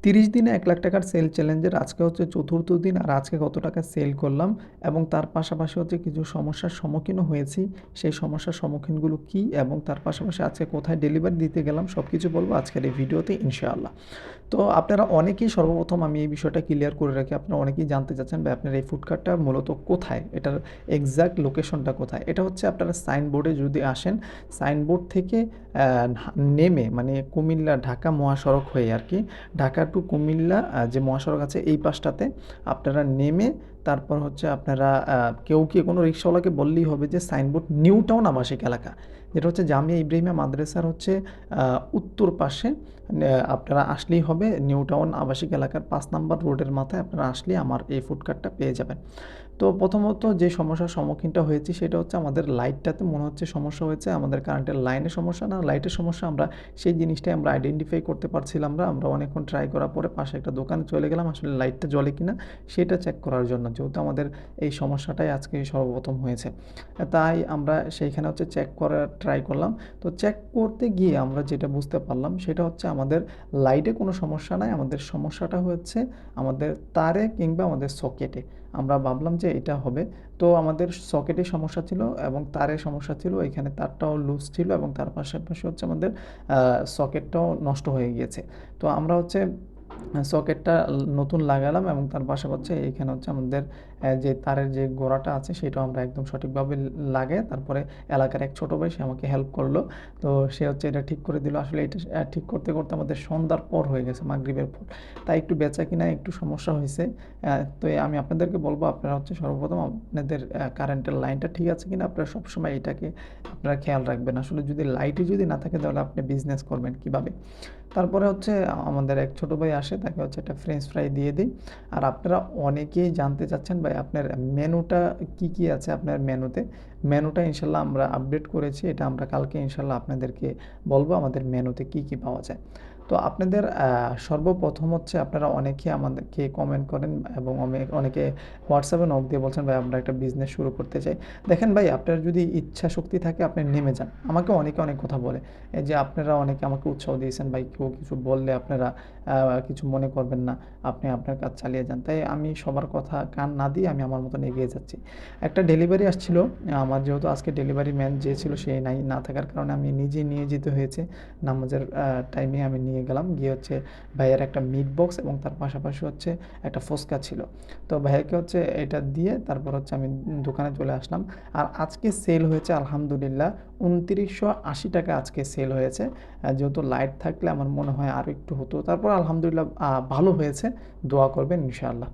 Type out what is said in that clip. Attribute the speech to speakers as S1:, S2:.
S1: 30 দিনে 1 লাখ টাকার সেল চ্যালেঞ্জের আজকে হচ্ছে ৪র্থ দিন। আর আজকে কত টাকা সেল করলাম এবং তার পাশাপাশি হচ্ছে কিছু সমস্যার সম্মুখীনও হয়েছি। সেই সমস্যার সম্মুখীনগুলো কী এবং তার পাশাপাশি আজকে কোথায় ডেলিভারি দিতে গেলাম সবকিছু বলবো আজকের এই ভিডিওতে ইনশাআল্লাহ। তো আপনারা অনেকেই সর্বপ্রথম আমি এই বিষয়টা ক্লিয়ার করে রাখি। আপনারা অনেকেই জানতে চাচ্ছেন ভাই আপনার এই ফুড কার্টটা মূলত কোথায়? এটার এক্সাক্ট লোকেশনটা কোথায়? এটা হচ্ছে আপনারা সাইনবোর্ডে যদি আসেন, সাইনবোর্ড থেকে নেমে মানে কুমিল্লা ঢাকা মহাসড়ক হয়ে আরকি। ঢাকা টু কুমিল্লা যে মহাসড়ক আছে এই পাশটাতে আপনারা নেমে তারপর হচ্ছে আপনারা কেউ কি কোনো রিক্শাওয়ালাকে বললেই হবে যে সাইনবোর্ড নিউ টাউন আবাসিক এলাকা। যেটা হচ্ছে জামিয়া ইব্রাহিমিয়া মাদ্রাসার হচ্ছে উত্তর পাশে আপনারা আসলেই হবে নিউ টাউন আবাসিক এলাকার ৫ নাম্বার রোডের মাথায় আপনারা আসলেই আমার এই ফুড কার্টটা পেয়ে যাবেন। তো প্রথমত যে সমস্যার সম্মুখীনটা হয়েছি সেটা হচ্ছে আমাদের লাইটটাতে মনে হচ্ছে সমস্যা হয়েছে। আমাদের কারেন্টের লাইনে সমস্যা না, লাইটের সমস্যা আমরা সেই জিনিসটাই আমরা আইডেন্টিফাই করতে পারছিলাম না। আমরা অনেকক্ষণ ট্রাই করার পরে পাশে একটা দোকানে চলে গেলাম আসলে লাইটটা জ্বলে কিনা সেটা চেক করার জন্য। যেহেতু আমাদের এই সমস্যাটাই আজকে সর্বপ্রথম হয়েছে। তাই আমরা সেইখানে হচ্ছে চেক করার ট্রাই করলাম। তো চেক করতে গিয়ে আমরা যেটা বুঝতে পারলাম সেটা হচ্ছে আমাদের লাইটে কোনো সমস্যা নাই। আমাদের সমস্যাটা হচ্ছে আমাদের তারে কিংবা আমাদের সকেটে। আমরা ভাবলাম যে এটা হবে। তো আমাদের সকেটে সমস্যা ছিল এবং তারে সমস্যা ছিল। এখানে তারটাও লুজ ছিল এবং তার পাশাপাশি হচ্ছে আমাদের সকেটটাও নষ্ট হয়ে গিয়েছে। তো আমরা হচ্ছে সকেটটা নতুন লাগালাম এবং তার পাশাপাশি এইখানে হচ্ছে আমাদের যে তারের যে গোড়াটা আছে সেটাও আমরা একদম সঠিকভাবে লাগাই তারপরে এলাকার এক ছোটো ভাই সে আমাকে হেল্প করলো। তো সে হচ্ছে এটা ঠিক করে দিল। আসলে এটা ঠিক করতে করতে আমাদের সন্ধ্যার পর হয়ে গেছে, মাগরিবের পর। তাই একটু বেচাকেনায় একটু সমস্যা হয়েছে। তো আমি আপনাদেরকে বলবো আপনারা হচ্ছে সর্বপ্রথম আপনাদের কারেন্টের লাইনটা ঠিক আছে কিনা আপনারা সবসময় এটাকে আপনারা খেয়াল রাখবেন। আসলে যদি লাইটই যদি না থাকে তাহলে আপনি বিজনেস করবেন কীভাবে? তারপরে হচ্ছে আমাদের এক ছোটো ভাই আসে তাকে হচ্ছে একটা ফ্রেঞ্চ ফ্রাই দিয়ে দিই। আর আপনারা অনেকেই জানতে চাচ্ছেন ভাই আপনার মেনুটা কী আছে আপনার মেনুতে? মেনুটা ইনশাআল্লাহ আমরা আপডেট করেছি। এটা আমরা কালকে ইনশাআল্লাহ আপনাদেরকে বলবো আমাদের মেনুতে কী পাওয়া যায়। তো আপনাদের সর্বপ্রথম হচ্ছে আপনারা অনেকে আমাদেরকে কমেন্ট করেন এবং অনেকে হোয়াটসঅ্যাপে নক দিয়ে বলছেন ভাই আমরা একটা বিজনেস শুরু করতে চাই। দেখেন ভাই আপনার যদি ইচ্ছা শক্তি থাকে আপনি নেমে যান। আমাকেও অনেকে অনেক কথা বলে। এই যে আপনারা অনেকে আমাকে উৎসাহ দিয়েছেন ভাই কেউ কিছু বললে আপনারা কিছু মনে করবেন না। আপনি আপনার কাজ চালিয়ে যান। তাই আমি সবার কথা কান না দিয়ে আমি আমার মতন এগিয়ে যাচ্ছি। একটা ডেলিভারি আসছিল। আমার যেহেতু আজকে ডেলিভারি ম্যান যে ছিল সে না থাকার কারণে আমি নিজেই নিয়ে যেতে হয়েছে। নামাজের টাইমে আমি নিয়ে গেলাম। গিয়ে হচ্ছে ভাইয়ার একটা মিট বক্স এবং তার পাশাপাশি হচ্ছে একটা ফুচকা ছিল। তো ভাইয়াকে হচ্ছে এটা দিয়ে তারপর হচ্ছে আমি দোকানে চলে আসলাম। আর আজকে সেল হয়েছে আলহামদুলিল্লাহ ৳২৯৮০ আজকে সেল হয়েছে। যেহেতু লাইট থাকলে আমার মনে হয় আরও একটু হতো। তারপর আলহামদুলিল্লাহ ভালো হয়েছে। দোয়া করবেন ইনশাআল্লাহ।